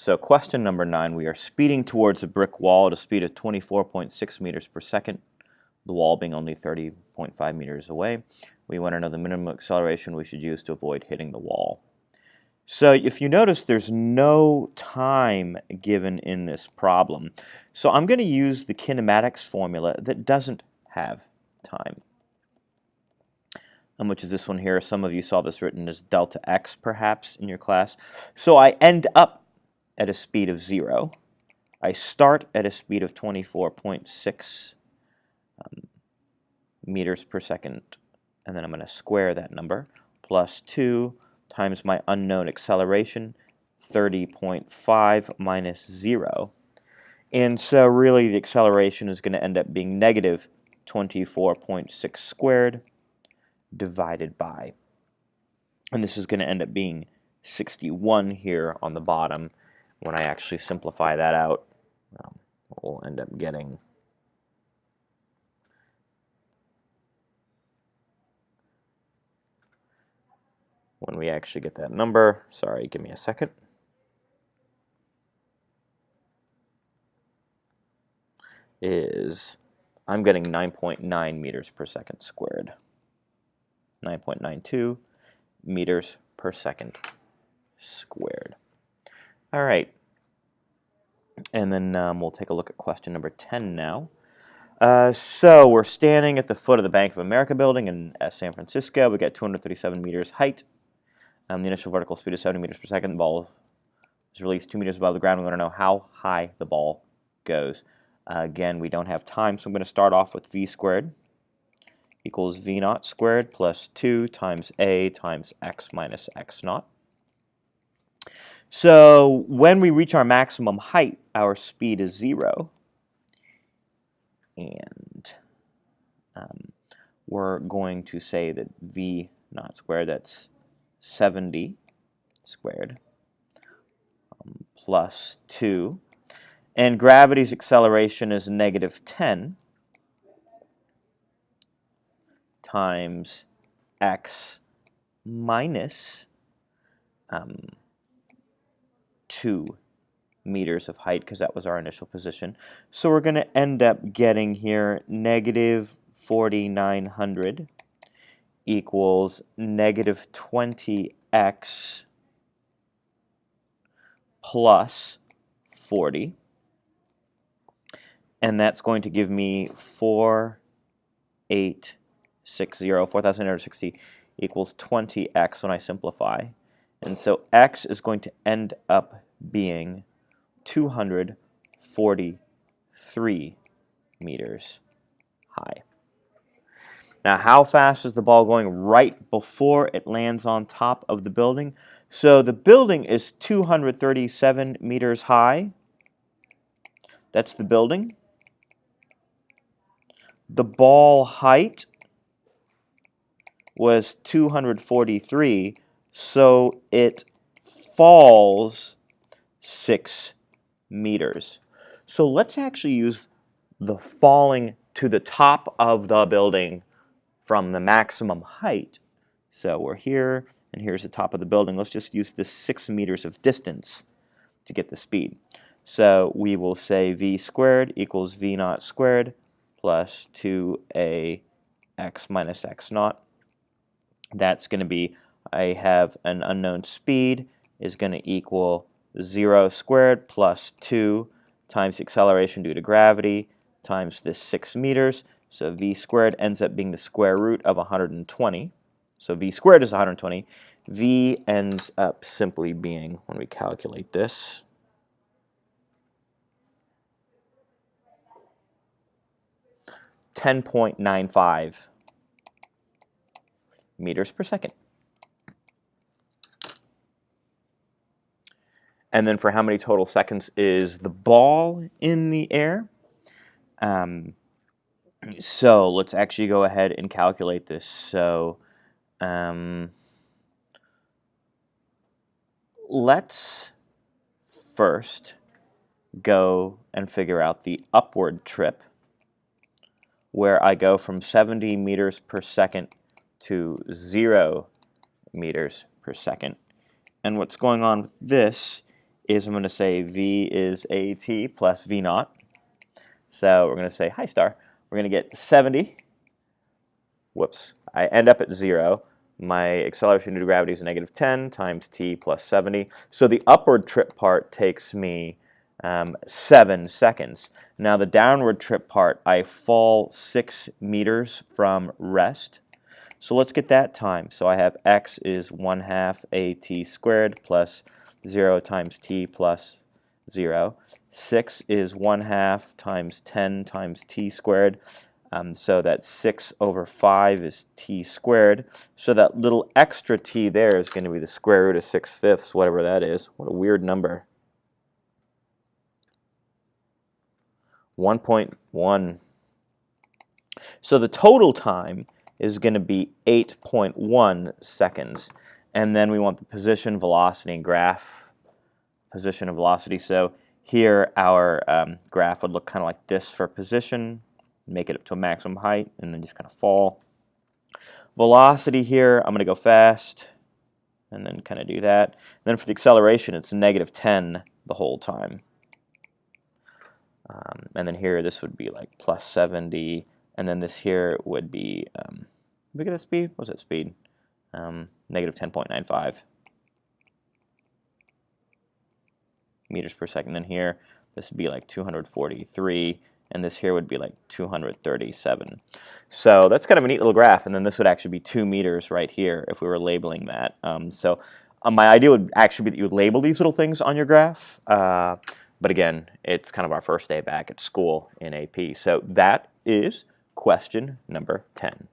So question number 9, we are speeding towards a brick wall at a speed of 24.6 meters per second, the wall being only 30.5 meters away. We want to know the minimum acceleration we should use to avoid hitting the wall. So if you notice, there's no time given in this problem. So I'm going to use the kinematics formula that doesn't have time. Which is this one here. Some of you saw this written as delta x perhaps in your class. So I end up at a speed of 0. I start at a speed of 24.6 meters per second, and then I'm going to square that number, plus 2 times my unknown acceleration, 30.5 minus 0. And so really the acceleration is going to end up being negative 24.6 squared divided by, and this is going to end up being 61 here on the bottom. When I actually simplify that out, we'll end up getting when we actually get that number, sorry, give me a second, is I'm getting 9.9 meters per second squared. 9.92 meters per second squared. All right, and then we'll take a look at question number 10 now. So we're standing at the foot of the Bank of America building in San Francisco. We got 237 meters height. The initial vertical speed is 70 meters per second. The ball is released 2 meters above the ground. We want to know how high the ball goes. Again, we don't have time, so I'm going to start off with v squared equals v naught squared plus 2 times a times x minus x naught. So when we reach our maximum height, our speed is 0. And we're going to say that v naught squared, that's 70 squared, plus 2. And gravity's acceleration is negative 10 times x minus 2 meters of height, because that was our initial position. So we're going to end up getting here negative 4,900 equals negative 20x plus 40. And that's going to give me 4,860 equals 20x when I simplify. And so x is going to end up being 243 meters high. Now, how fast is the ball going right before it lands on top of the building? So the building is 237 meters high. That's the building. The ball height was 243, so it falls 6 meters. So let's actually use the falling to the top of the building from the maximum height. So we're here, and here's the top of the building. Let's just use this 6 meters of distance to get the speed. So we will say v squared equals v naught squared plus 2a x minus x naught. That's going to be, I have an unknown speed is going to equal 0 squared plus 2 times acceleration due to gravity times this 6 meters. So v squared ends up being the square root of 120. So v squared is 120. V ends up simply being, when we calculate this, 10.95 meters per second. And then for how many total seconds is the ball in the air? So let's actually go ahead and calculate this. So let's first go and figure out the upward trip, where I go from 70 meters per second to 0 meters per second. And what's going on with this is I'm going to say V is AT plus V naught. So we're going to say, hi star, we're going to get 70. Whoops, I end up at 0. My acceleration due to gravity is negative 10 times t plus 70. So the upward trip part takes me 7 seconds. Now the downward trip part, I fall 6 meters from rest. So let's get that time. So I have x is 1/2 at squared plus 0 times t plus 0. 6 is 1/2 times 10 times t squared. So that 6 over 5 is t squared. So that little extra t there is going to be the square root of 6/5, whatever that is. What a weird number. 1.1. So the total time is going to be 8.1 seconds. And then we want the position, velocity, and graph. Position and velocity. So here our graph would look kind of like this for position. Make it up to a maximum height, and then just kind of fall. Velocity here, I'm going to go fast, and then kind of do that. And then for the acceleration, it's negative 10 the whole time. And then here, this would be like plus 70. And then this here would be, look at the speed. What's that speed? Negative 10.95 meters per second. Then here, this would be like 243. And this here would be like 237. So that's kind of a neat little graph. And then this would actually be 2 meters right here if we were labeling that. My idea would actually be that you would label these little things on your graph. But again, it's kind of our first day back at school in AP. So that is question number 10.